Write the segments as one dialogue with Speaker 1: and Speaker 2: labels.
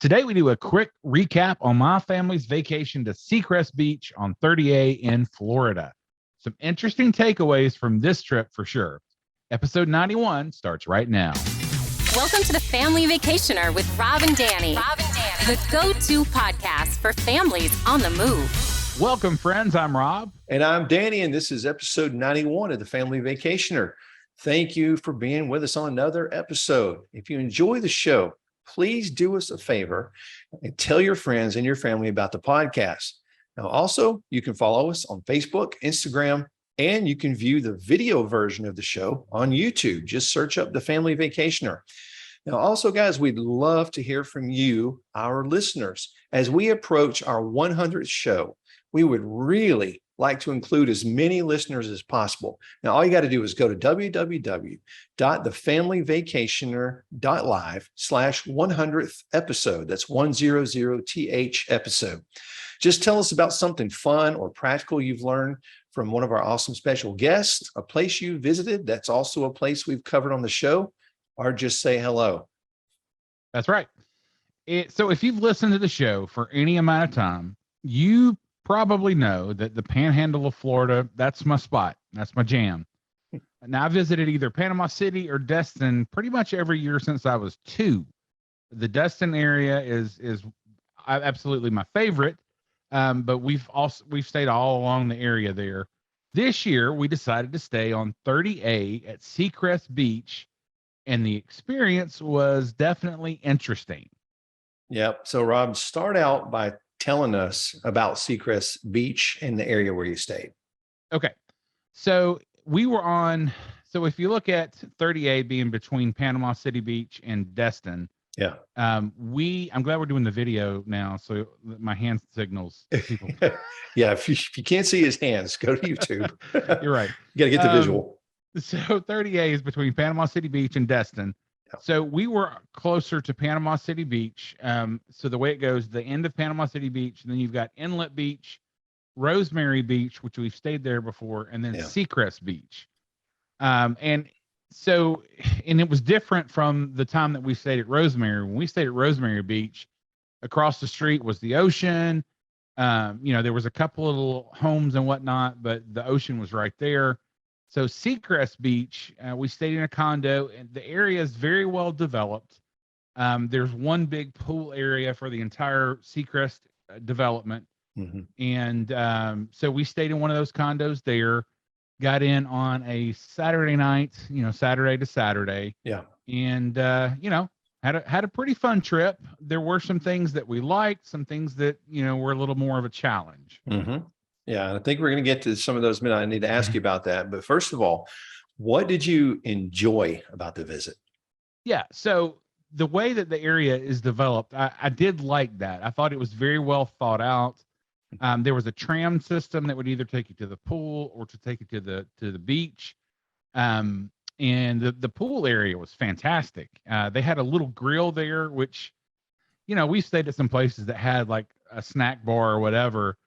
Speaker 1: Today, we do a quick recap on my family's vacation to Seacrest Beach on 30A in Florida. Some interesting takeaways from this trip for sure. Episode 91 starts right now.
Speaker 2: Welcome to the Family Vacationer with Rob and Danny. The go-to podcast for families on the move.
Speaker 1: Welcome, friends. I'm Rob.
Speaker 3: And I'm Danny, and this is episode 91 of the Family Vacationer. Thank you for being with us on another episode. If you enjoy the show, please do us a favor and tell your friends and your family about the podcast. Now, also, you can follow us on Facebook, Instagram, and you can view the video version of the show on YouTube. Just search up the Family Vacationer. Now, also, guys, we'd love to hear from you, our listeners. As we approach our 100th show, we would really like to include as many listeners as possible. Now, all you got to do is go to www.thefamilyvacationer.live/100th episode. That's 100th episode. Just tell us about something fun or practical you've learned from one of our awesome special guests, a place you visited that's also a place we've covered on the show, or just say hello.
Speaker 1: That's right. So if you've listened to the show for any amount of time, you probably know that the Panhandle of Florida, that's my spot. That's my jam. Now, I visited either Panama City or Destin pretty much every year since I was 2. The Destin area is absolutely my favorite, but we've stayed all along the area there. This year, we decided to stay on 30A at Seacrest Beach, and the experience was definitely interesting.
Speaker 3: Yep. So, Rob, start out by telling us about Seacrest Beach and the area where you stayed. Okay.
Speaker 1: So we were on, so if you look at 30A being between Panama City Beach and Destin,
Speaker 3: yeah.
Speaker 1: I'm glad we're doing the video now, so my hand signals people.
Speaker 3: Yeah, if you can't see his hands, go to YouTube.
Speaker 1: You're right.
Speaker 3: You got to get the visual.
Speaker 1: So 30A is between Panama City Beach and Destin. So we were closer to Panama City Beach. So the way it goes, the end of Panama City Beach, and then you've got Inlet Beach, Rosemary Beach, which we've stayed there before, and then Seacrest Beach. And it was different from the time that we stayed at Rosemary. When we stayed at Rosemary Beach, across the street was the ocean. There was a couple of little homes and whatnot, but the ocean was right there. So Seacrest Beach, we stayed in a condo, and the area is very well developed. There's one big pool area for the entire Seacrest development.
Speaker 3: Mm-hmm.
Speaker 1: And so we stayed in one of those condos there, got in on a Saturday night, Saturday to Saturday.
Speaker 3: Yeah.
Speaker 1: And, had a pretty fun trip. There were some things that we liked, some things that, were a little more of a challenge.
Speaker 3: Mm-hmm. Yeah, and I think we're going to get to some of those minutes. I need to ask you about that. But first of all, what did you enjoy about the visit?
Speaker 1: Yeah, so the way that the area is developed, I did like that. I thought it was very well thought out. There was a tram system that would either take you to the pool or to take you to the beach. And the pool area was fantastic. They had a little grill there, which, we stayed at some places that had like a snack bar or whatever.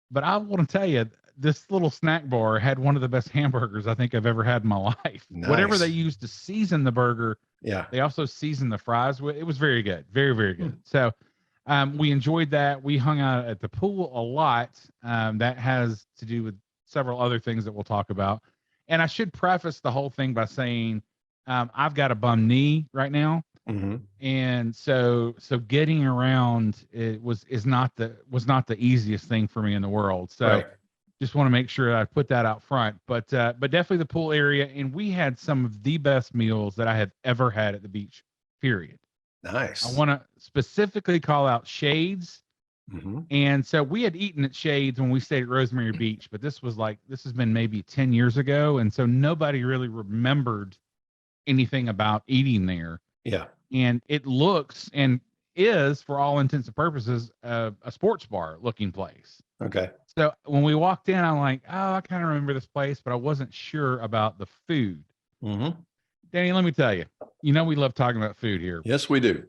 Speaker 1: But I want to tell you, this little snack bar had one of the best hamburgers I think I've ever had in my life.
Speaker 3: Nice.
Speaker 1: Whatever they used to season the burger,
Speaker 3: they
Speaker 1: also seasoned the fries with. It was very good, very, very good. So we enjoyed that. We hung out at the pool a lot. That has to do with several other things that we'll talk about. And I should preface the whole thing by saying I've got a bum knee right now.
Speaker 3: Mm-hmm.
Speaker 1: And so getting around was not the easiest thing for me in the world. So just want to make sure I put that out front, but definitely the pool area. And we had some of the best meals that I have ever had at the beach, period.
Speaker 3: Nice.
Speaker 1: I want to specifically call out Shades.
Speaker 3: Mm-hmm.
Speaker 1: And so we had eaten at Shades when we stayed at Rosemary Beach, but this has been maybe 10 years ago. And so nobody really remembered anything about eating there.
Speaker 3: Yeah.
Speaker 1: And it looks and is, for all intents and purposes, a sports bar looking place.
Speaker 3: Okay.
Speaker 1: So when we walked in, I'm like, oh, I kind of remember this place, but I wasn't sure about the food.
Speaker 3: Mm-hmm.
Speaker 1: Danny, let me tell you, we love talking about food here.
Speaker 3: Yes, we do.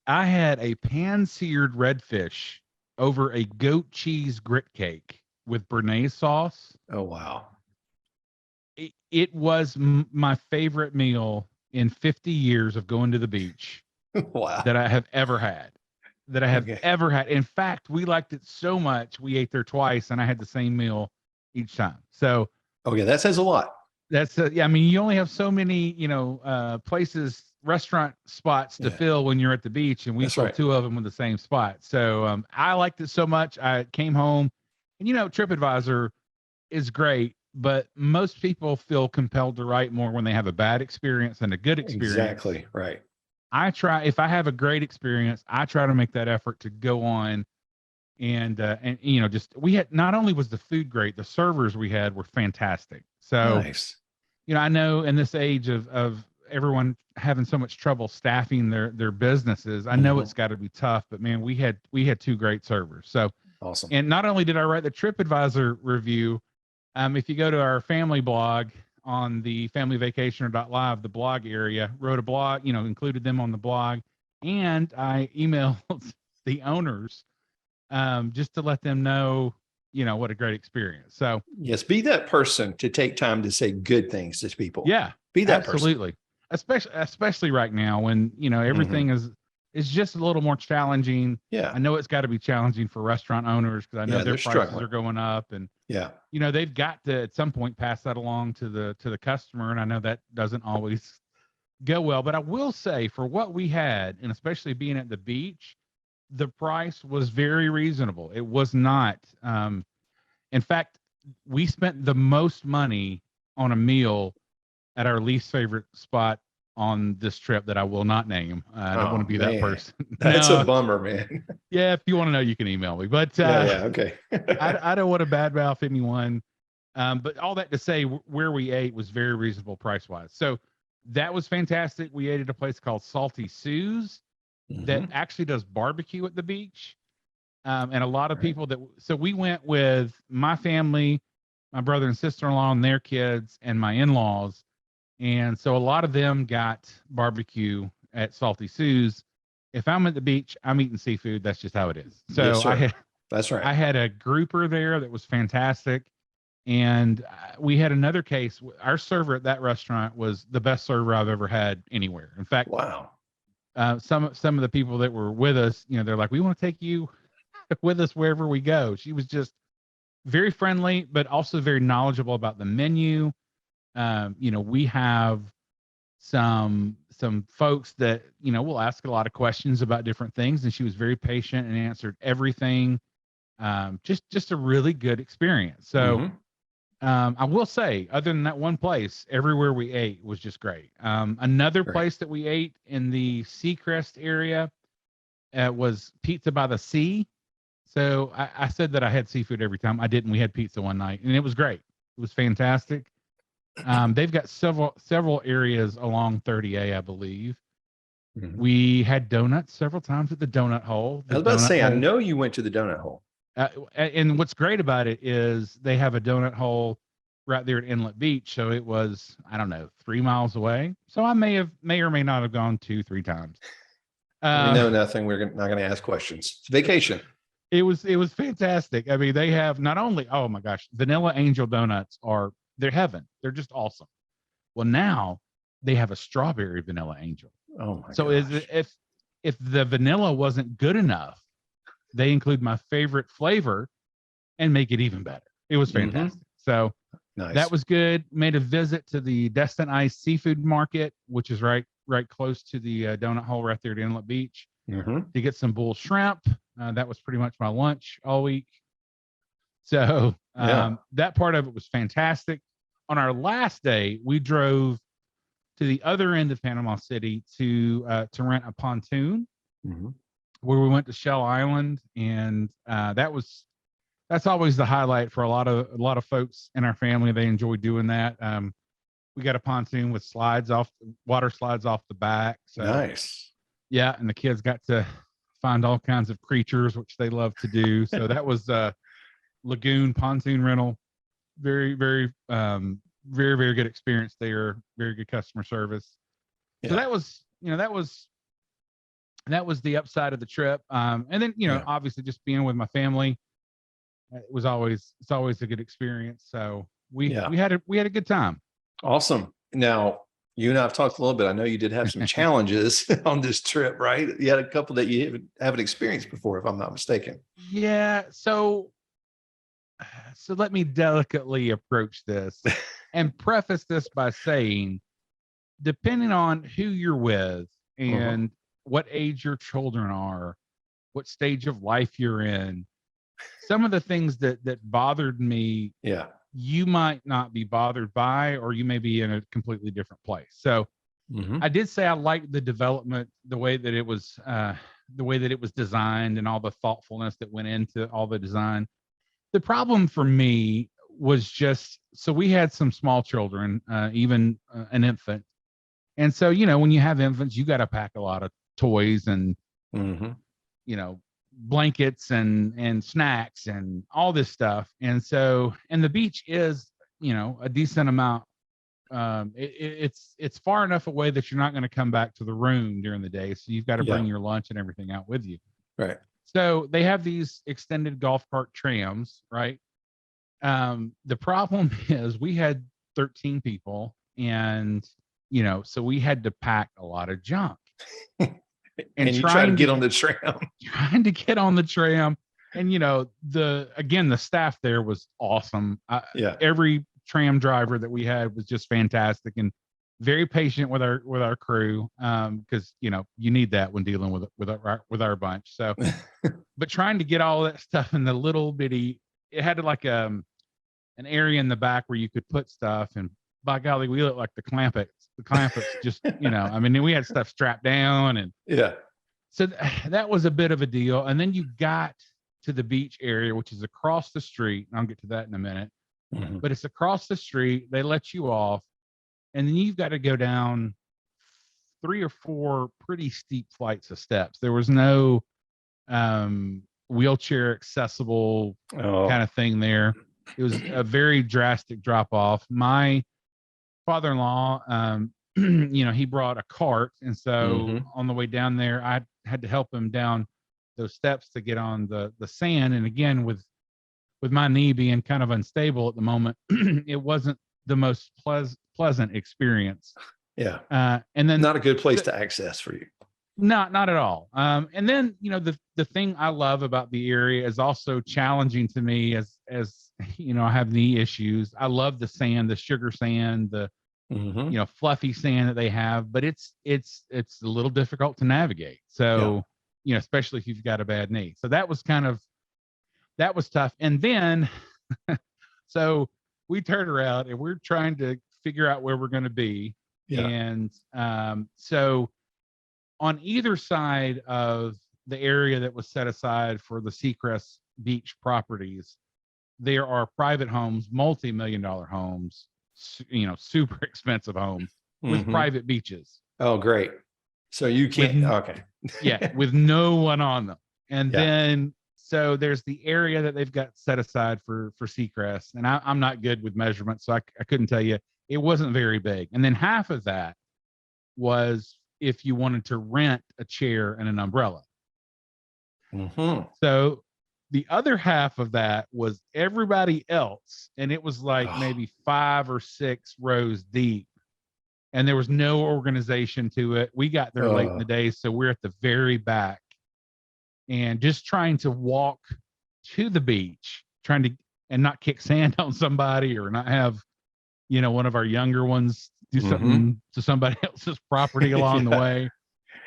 Speaker 1: I had a pan-seared redfish over a goat cheese grit cake with Béarnaise sauce.
Speaker 3: Oh, wow.
Speaker 1: It was my favorite meal in 50 years of going to the beach
Speaker 3: Wow.
Speaker 1: that I have ever had. that I have
Speaker 3: Okay.
Speaker 1: ever had. In fact, we liked it so much we ate there twice, and I had the same meal each time. So
Speaker 3: Okay, that says a lot.
Speaker 1: that's yeah. I mean, you only have so many, places, restaurant spots to
Speaker 3: Yeah,
Speaker 1: fill when you're at the beach, and we
Speaker 3: that's
Speaker 1: filled
Speaker 3: right.
Speaker 1: 2 of them with the same spot. So I liked it so much. I came home, and TripAdvisor is great, but most people feel compelled to write more when they have a bad experience than a good experience.
Speaker 3: Exactly right.
Speaker 1: If I have a great experience, I try to make that effort to go on and just we had, not only was the food great, the servers we had were fantastic. So,
Speaker 3: Nice.
Speaker 1: I know in this age of everyone having so much trouble staffing their businesses, I know
Speaker 3: Mhm.
Speaker 1: it's got to be tough, but man, we had 2 great servers. So,
Speaker 3: Awesome.
Speaker 1: and not only did I write the TripAdvisor review, if you go to our family blog on the familyvacationer.live, the blog area, wrote a blog, included them on the blog, and I emailed the owners just to let them know, what a great experience. So
Speaker 3: Yes, be that person to take time to say good things to people.
Speaker 1: yeah,
Speaker 3: Be that person.
Speaker 1: absolutely. Especially right now when,
Speaker 3: Mhm.
Speaker 1: everything is just a little more challenging.
Speaker 3: Yeah.
Speaker 1: I know it's got to be challenging for restaurant owners because I know
Speaker 3: Yeah,
Speaker 1: their
Speaker 3: they're
Speaker 1: prices
Speaker 3: struggling.
Speaker 1: are going up, and
Speaker 3: Yeah.
Speaker 1: they've got to at some point pass that along to the customer, and I know that doesn't always go well. But I will say, for what we had, and especially being at the beach, the price was very reasonable. It was not. In fact, we spent the most money on a meal at our least favorite spot on this trip that I will not name. I don't want
Speaker 3: Oh
Speaker 1: to be that
Speaker 3: man.
Speaker 1: person.
Speaker 3: That's a
Speaker 1: No,
Speaker 3: bummer, man.
Speaker 1: yeah, if you want to know, you can email me. But
Speaker 3: Yeah, yeah, okay.
Speaker 1: I don't want to badmouth anyone. But all that to say, where we ate was very reasonable price wise. So that was fantastic. We ate at a place called Salty Sue's that
Speaker 3: Mhm.
Speaker 1: actually does barbecue at the beach. And a lot of
Speaker 3: Right.
Speaker 1: people so we went with my family, my brother and sister-in-law and their kids, and my in-laws. And so a lot of them got barbecue at Salty Sue's. If I'm at the beach, I'm eating seafood. That's just how it is.
Speaker 3: Yes,
Speaker 1: So
Speaker 3: sir. That's right.
Speaker 1: I had a grouper there that was fantastic. And we had another case. Our server at that restaurant was the best server I've ever had anywhere. In fact,
Speaker 3: Wow.
Speaker 1: some of the people that were with us, they're like, we want to take you with us wherever we go. She was just very friendly, but also very knowledgeable about the menu. We have some folks that will ask a lot of questions about different things, and she was very patient and answered everything. Just a really good experience. So
Speaker 3: Mhm.
Speaker 1: I will say, other than that one place, everywhere we ate was just great. Another
Speaker 3: Great.
Speaker 1: place that we ate in the Seacrest area was Pizza by the Sea. So I said that I had seafood every time. I didn't. We had pizza one night, and it was great. It was fantastic. They've got several areas along 30A, I believe.
Speaker 3: Mhm.
Speaker 1: We had donuts several times at the donut hole.
Speaker 3: I
Speaker 1: The
Speaker 3: was about to
Speaker 1: donut
Speaker 3: say, I
Speaker 1: hole.
Speaker 3: know you went to the donut hole.
Speaker 1: And what's great about it is they have a donut hole right there at Inlet Beach. So it was, I don't know, 3 miles away. So I may or may not have gone 2-3 times.
Speaker 3: We know nothing. We're not going to ask questions. It's vacation.
Speaker 1: It was fantastic. I mean, they have not only, oh my gosh, Vanilla Angel donuts they're heaven. They're just awesome. Well, now they have a strawberry Vanilla Angel.
Speaker 3: Oh my
Speaker 1: So
Speaker 3: gosh.
Speaker 1: if the vanilla wasn't good enough, they include my favorite flavor and make it even better. It was
Speaker 3: Mhm.
Speaker 1: fantastic. So that
Speaker 3: Nice.
Speaker 1: was good. Made a visit to the Destin Ice Seafood Market, which is right close to the donut hole right there at Inlet Beach,
Speaker 3: Mhm.
Speaker 1: to get some bull shrimp. That was pretty much my lunch all week. So
Speaker 3: Yeah.
Speaker 1: that part of it was fantastic. On our last day, we drove to the other end of Panama City to rent a pontoon,
Speaker 3: Mhm.
Speaker 1: where we went to Shell Island, and that's always the highlight for a lot of folks in our family. They enjoy doing that. We got a pontoon with water slides off the back. So
Speaker 3: Nice.
Speaker 1: yeah, and the kids got to find all kinds of creatures, which they love to do. So that was lagoon pontoon rental. Very, very, very, very good experience there. Very good customer service. So
Speaker 3: Yeah.
Speaker 1: that was, that was the upside of the trip. And then,
Speaker 3: Yeah.
Speaker 1: obviously just being with my family, it's always a good experience. So we
Speaker 3: Yeah.
Speaker 1: we had a good time.
Speaker 3: Awesome. Now, You and I have talked a little bit. I know you did have some challenges on this trip, right? You had a couple that you haven't experienced before, if I'm not mistaken.
Speaker 1: Yeah. So let me delicately approach this and preface this by saying, depending on who you're with and what age your children are, what stage of life you're in, some of the things that bothered me,
Speaker 3: Yeah.
Speaker 1: you might not be bothered by, or you may be in a completely different place. So I did say I liked the development, the way that it was designed, and all the thoughtfulness that went into all the design. The problem for me was just, so we had some small children, even an infant. And so, when you have infants, you got to pack a lot of toys and, blankets and snacks and all this stuff. And so, and the beach is, a decent amount. It's far enough away that you're not going to come back to the room during the day. So you've got to bring your lunch and everything out with you.
Speaker 3: Right. So
Speaker 1: they have these extended golf cart trams, right? The problem is we had 13 people, and so we had to pack a lot of junk.
Speaker 3: And you try to get on the tram.
Speaker 1: Trying to get on the tram. And the staff there was awesome. Every tram driver that we had was just fantastic and very patient with our crew, because you need that when dealing with our bunch. So but trying to get all that stuff in the little bitty, it had an area in the back where you could put stuff, and by golly, we looked like the Clampets just we had stuff strapped down, and so that was a bit of a deal. And then you got to the beach area, which is across the street, and I'll get to that in a minute. But it's across the street. They let you off, and then you've got to go down 3 or 4 pretty steep flights of steps. There was no wheelchair accessible kind of thing there. It was a very drastic drop off. My father-in-law, he brought a cart, and so on the way down there, I had to help him down those steps to get on the sand. And again, with my knee being kind of unstable at the moment, it wasn't the most pleasant experience.
Speaker 3: Yeah.
Speaker 1: And then
Speaker 3: not a good place to access for you.
Speaker 1: Not at all. And then, the thing I love about the area is also challenging to me as I have knee issues. I love the sand, the sugar sand, the, fluffy sand that they have, but it's a little difficult to navigate. So, especially if you've got a bad knee. So that was tough. And then, so we turned around and we're trying to figure out where we're going to be. Yeah. And so on either side of the area that was set aside for the Seacrest Beach properties, there are private homes, multi-million-dollar homes, super expensive homes with private beaches.
Speaker 3: Oh, great. So you can't,
Speaker 1: with no one on them. And then, so there's the area that they've got set aside for Seacrest. And I'm not good with measurements, so I couldn't tell you. It wasn't very big. And then half of that was if you wanted to rent a chair and an umbrella. So the other half of that was everybody else. And it was like maybe 5 or 6 rows deep. And there was no organization to it. We got there late in the day, so we're at the very back. And just trying to walk to the beach, and not kick sand on somebody or not have, one of our younger ones do something to somebody else's property along the way.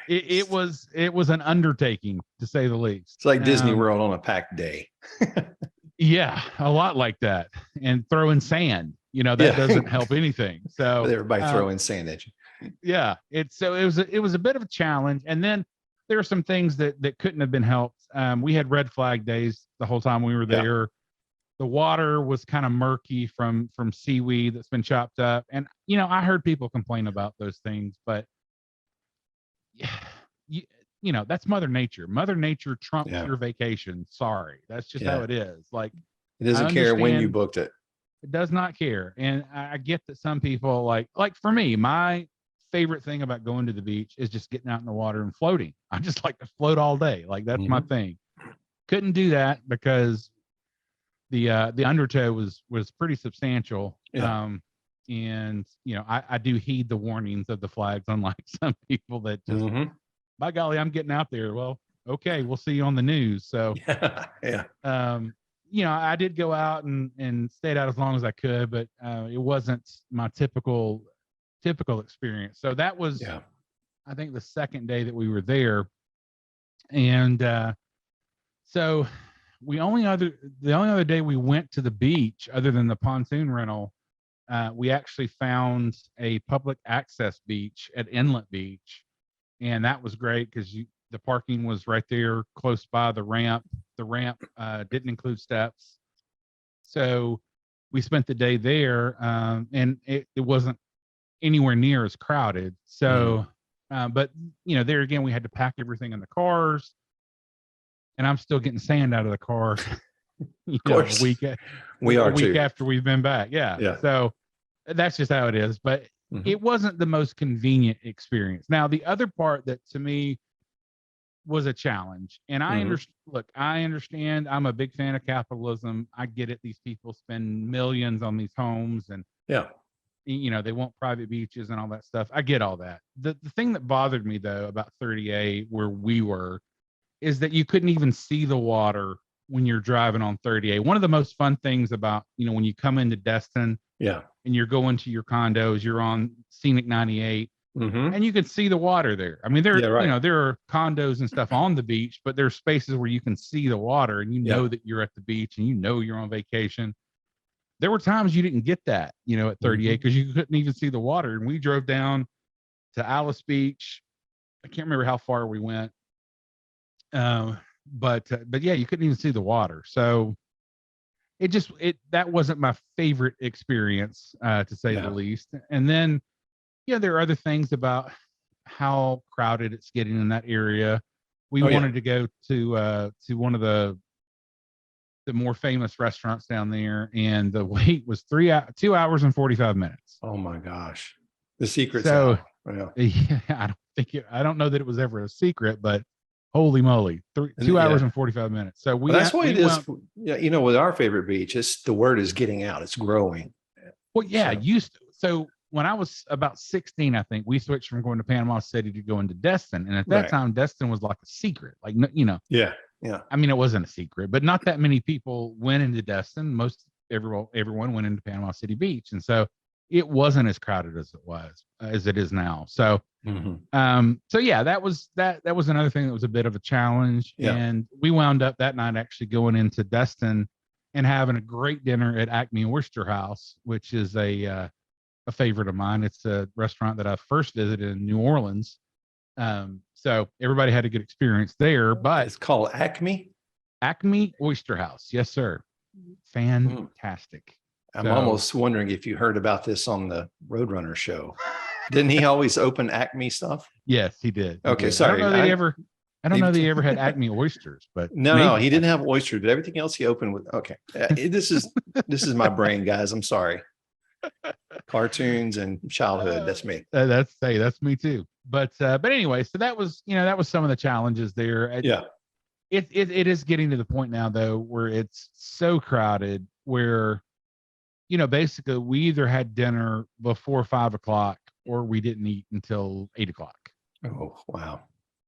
Speaker 1: It was an undertaking, to say the least.
Speaker 3: It's like Disney World on a packed day.
Speaker 1: Yeah, a lot like that. And throwing sand, that doesn't help anything. So
Speaker 3: with everybody throwing sand at you.
Speaker 1: Yeah. It was a bit of a challenge. And then there are some things that couldn't have been helped. We had red flag days the whole time we were there. Yeah. The water was kind of murky from seaweed that's been chopped up. And, I heard people complain about those things, but that's Mother Nature. Mother Nature trumps your vacation. Sorry. That's just how it is. Like,
Speaker 3: it doesn't care when you booked it.
Speaker 1: It does not care. And I get that some people like for me, my favorite thing about going to the beach is just getting out in the water and floating. I just like to float all day. Like, that's my thing. Couldn't do that because the undertow was pretty substantial. Yeah. And, I do heed the warnings of the flags, unlike some people that just, by golly, I'm getting out there. Well, okay, we'll see you on the news. So,
Speaker 3: Yeah.
Speaker 1: I did go out and stayed out as long as I could, but it wasn't my typical experience. So that was, I think, the second day that we were there. And so the only other day we went to the beach, other than the pontoon rental, we actually found a public access beach at Inlet Beach, and that was great because the parking was right there close by the ramp. The ramp didn't include steps, so we spent the day there, and it wasn't anywhere near as crowded. So, but there again, we had to pack everything in the cars, and I'm still getting sand out of the car.
Speaker 3: Of course, we are
Speaker 1: a week
Speaker 3: too.
Speaker 1: after we've been back. Yeah. So that's just how it is. But it wasn't the most convenient experience. Now, the other part that to me was a challenge, and I understand. I'm a big fan of capitalism. I get it. These people spend millions on these homes, and they want private beaches and all that stuff. I get all that. The thing that bothered me though about 30A, where we were, is that you couldn't even see the water when you're driving on 30A. One of the most fun things about, when you come into Destin, and you're going to your condos, you're on Scenic 98, and you can see the water there. I mean, there are condos and stuff on the beach, but there's spaces where you can see the water, and that you're at the beach, and you're on vacation. There were times you didn't get that, at 38, because you couldn't even see the water. And we drove down to Alice Beach. I can't remember how far we went. But yeah, you couldn't even see the water. So that wasn't my favorite experience, to say the least. And then, there are other things about how crowded it's getting in that area. We wanted to go to one of the more famous restaurants down there, and the wait was 2 hours and 45 minutes.
Speaker 3: Oh my gosh. The secret.
Speaker 1: So I don't know that it was ever a secret, but holy moly, 2 hours and 45 minutes. So
Speaker 3: that's why it is. With our favorite beach, the word is getting out. It's growing.
Speaker 1: Well, so when I was about 16, I think we switched from going to Panama City to going to Destin. And at that time, Destin was like a secret,
Speaker 3: Yeah.
Speaker 1: I mean, it wasn't a secret, but not that many people went into Destin. Everyone went into Panama City Beach. And so it wasn't as crowded as it is now. So, that was another thing that was a bit of a challenge. And we wound up that night actually going into Destin and having a great dinner at Acme Oyster House, which is a favorite of mine. It's a restaurant that I first visited in New Orleans. So everybody had a good experience there, but
Speaker 3: it's called Acme
Speaker 1: Oyster House. Yes, sir. Fantastic.
Speaker 3: I'm almost wondering if you heard about this on the Roadrunner show. Didn't he always open Acme stuff?
Speaker 1: Yes, he did.
Speaker 3: Okay. Sorry.
Speaker 1: I don't know that he ever had Acme oysters, but
Speaker 3: no, he didn't have oysters, but everything else he opened with. Okay. This is my brain, guys. I'm sorry. Cartoons and childhood. That's me.
Speaker 1: That's me too. But anyway, so that was some of the challenges there. It is getting to the point now though, where it's so crowded where, basically we either had dinner before 5 o'clock or we didn't eat until 8 o'clock.
Speaker 3: Oh, wow.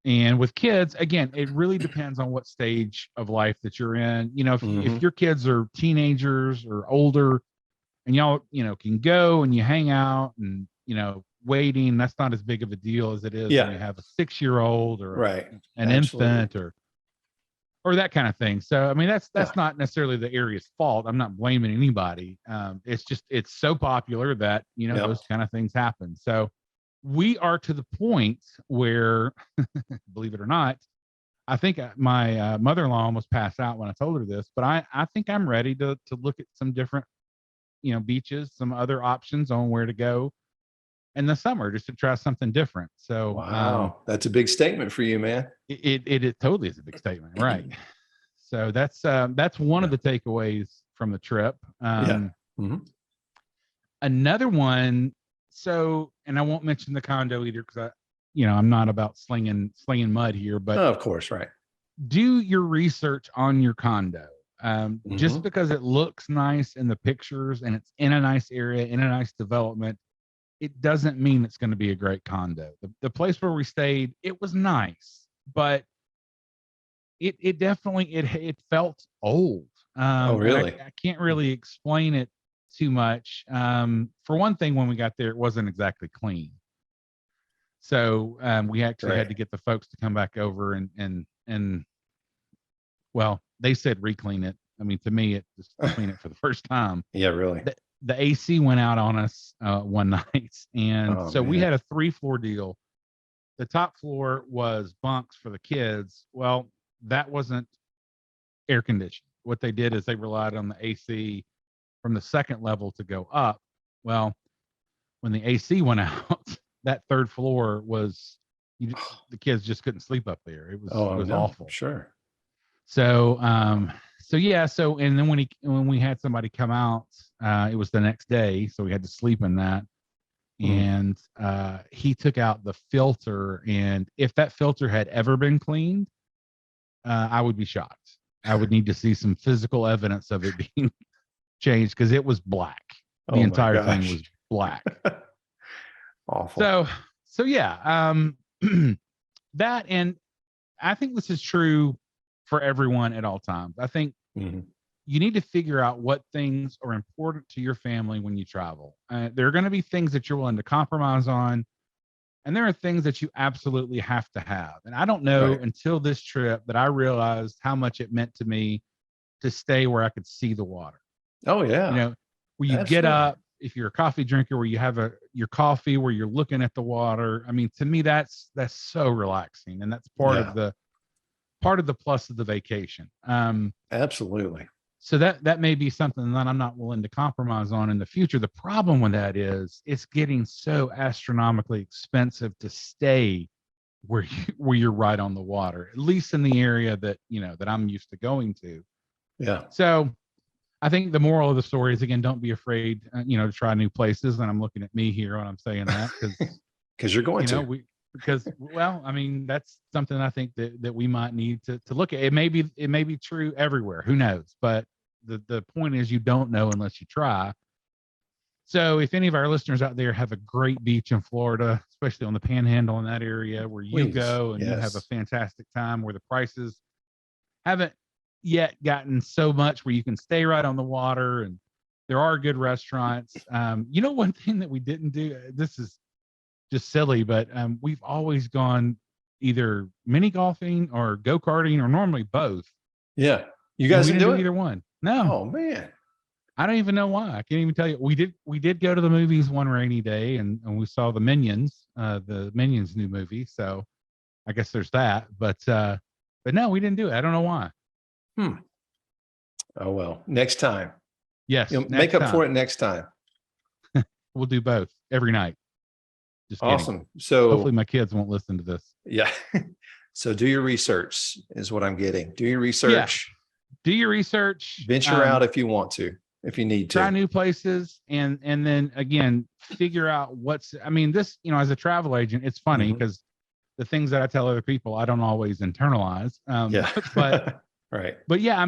Speaker 1: And with kids, again, it really depends on what stage of life that you're in. If your kids are teenagers or older, and y'all, can go and you hang out and, waiting, that's not as big of a deal as it is when you have a 6-year-old or an infant or that kind of thing. So, I mean, that's not necessarily the area's fault. I'm not blaming anybody. It's just, it's so popular that, those kind of things happen. So we are to the point where, believe it or not, I think my mother-in-law almost passed out when I told her this, but I think I'm ready to look at some different, beaches, some other options on where to go in the summer just to try something different. So,
Speaker 3: wow, that's a big statement for you, man.
Speaker 1: It totally is a big statement. Right. So that's one of the takeaways from the trip. Another one. So, and I won't mention the condo either, because I'm not about slinging mud here, but
Speaker 3: of course, right.
Speaker 1: Do your research on your condo. Just because it looks nice in the pictures and it's in a nice area, in a nice development, it doesn't mean it's going to be a great condo. The place where we stayed, it was nice, but it definitely, it felt old.
Speaker 3: Oh, really?
Speaker 1: I can't really explain it too much. For one thing, when we got there, it wasn't exactly clean. So we actually had to get the folks to come back over and well, they said reclean it. I mean, to me, it just clean it for the first time.
Speaker 3: Yeah, really.
Speaker 1: The AC went out on us one night, and so we had a 3-floor deal. The top floor was bunks for the kids. Well, that wasn't air conditioned. What they did is they relied on the AC from the second level to go up. Well, when the AC went out, that third floor was the kids just couldn't sleep up there. It was awful.
Speaker 3: Sure.
Speaker 1: So and then when we had somebody come out, it was the next day, so we had to sleep in that. And he took out the filter, and if that filter had ever been cleaned, I would be shocked. I would need to see some physical evidence of it being changed, because it was black. The entire thing was black.
Speaker 3: Awful.
Speaker 1: So yeah, that, and I think this is true for everyone at all times. I think you need to figure out what things are important to your family when you travel. There are going to be things that you're willing to compromise on, and there are things that you absolutely have to have. And I don't know until this trip that I realized how much it meant to me to stay where I could see the water.
Speaker 3: Oh yeah.
Speaker 1: You know, where you get up, if you're a coffee drinker, where you have your coffee, where you're looking at the water. I mean, to me, that's so relaxing, and that's part of the plus of the vacation.
Speaker 3: Absolutely.
Speaker 1: So that may be something that I'm not willing to compromise on in the future. The problem with that is it's getting so astronomically expensive to stay where you're right on the water, at least in the area that I'm used to going to.
Speaker 3: Yeah. So
Speaker 1: I think the moral of the story is, again, don't be afraid, to try new places. And I'm looking at me here when I'm saying that,
Speaker 3: because you're going to.
Speaker 1: I mean, that's something I think that we might need to look at. It may be true everywhere. Who knows? But the point is, you don't know unless you try. So if any of our listeners out there have a great beach in Florida, especially on the Panhandle in that area where you go and you have a fantastic time, where the prices haven't yet gotten so much where you can stay right on the water and there are good restaurants. One thing that we didn't do, this is just silly, but we've always gone either mini golfing or go-karting, or normally both.
Speaker 3: Yeah. You guys didn't do
Speaker 1: either one. No.
Speaker 3: Oh man.
Speaker 1: I don't even know why. I can't even tell you. We did go to the movies one rainy day, and we saw the Minions new movie. So I guess there's that. But no, we didn't do it. I don't know why.
Speaker 3: Oh well. Next time.
Speaker 1: Yes.
Speaker 3: Make up for it next time.
Speaker 1: We'll do both every night. Just
Speaker 3: awesome.
Speaker 1: Kidding.
Speaker 3: So
Speaker 1: hopefully my kids won't listen to this.
Speaker 3: Yeah. So do your research is what I'm getting. Do your research.
Speaker 1: Yeah. Do your research.
Speaker 3: Venture out if you want to, if you need to.
Speaker 1: Try new places, and then again, figure out this, as a travel agent, it's funny because the things that I tell other people, I don't always internalize. But
Speaker 3: right.
Speaker 1: But yeah,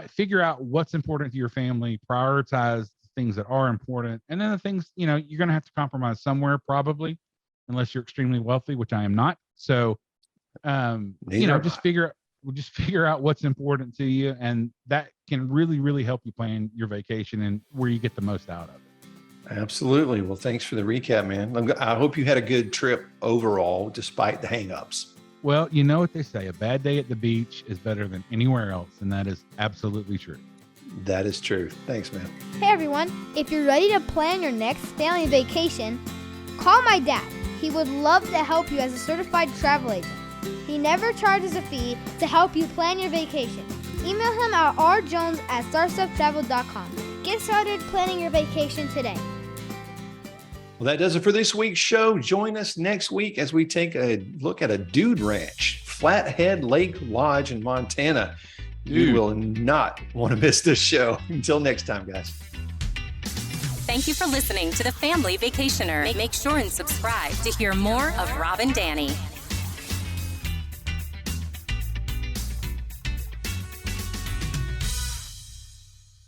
Speaker 1: figure out what's important to your family, prioritize things that are important, and then the things, you're going to have to compromise somewhere, probably, unless you're extremely wealthy, which I am not. So, just figure out what's important to you, and that can really, really help you plan your vacation and where you get the most out of it.
Speaker 3: Absolutely. Well, thanks for the recap, man. I hope you had a good trip overall, despite the hangups.
Speaker 1: Well, you know what they say, a bad day at the beach is better than anywhere else, and that is absolutely true.
Speaker 3: That is true. Thanks, man.
Speaker 4: Hey, everyone. If you're ready to plan your next family vacation, call my dad. He would love to help you as a certified travel agent. He never charges a fee to help you plan your vacation. Email him at rjones@starstufftravel.com. Get started planning your vacation today.
Speaker 3: Well, that does it for this week's show. Join us next week as we take a look at a dude ranch, Flathead Lake Lodge in Montana. You will not want to miss this show. Until next time, guys.
Speaker 2: Thank you for listening to The Family Vacationer. Make sure and subscribe to hear more of Rob and Danny.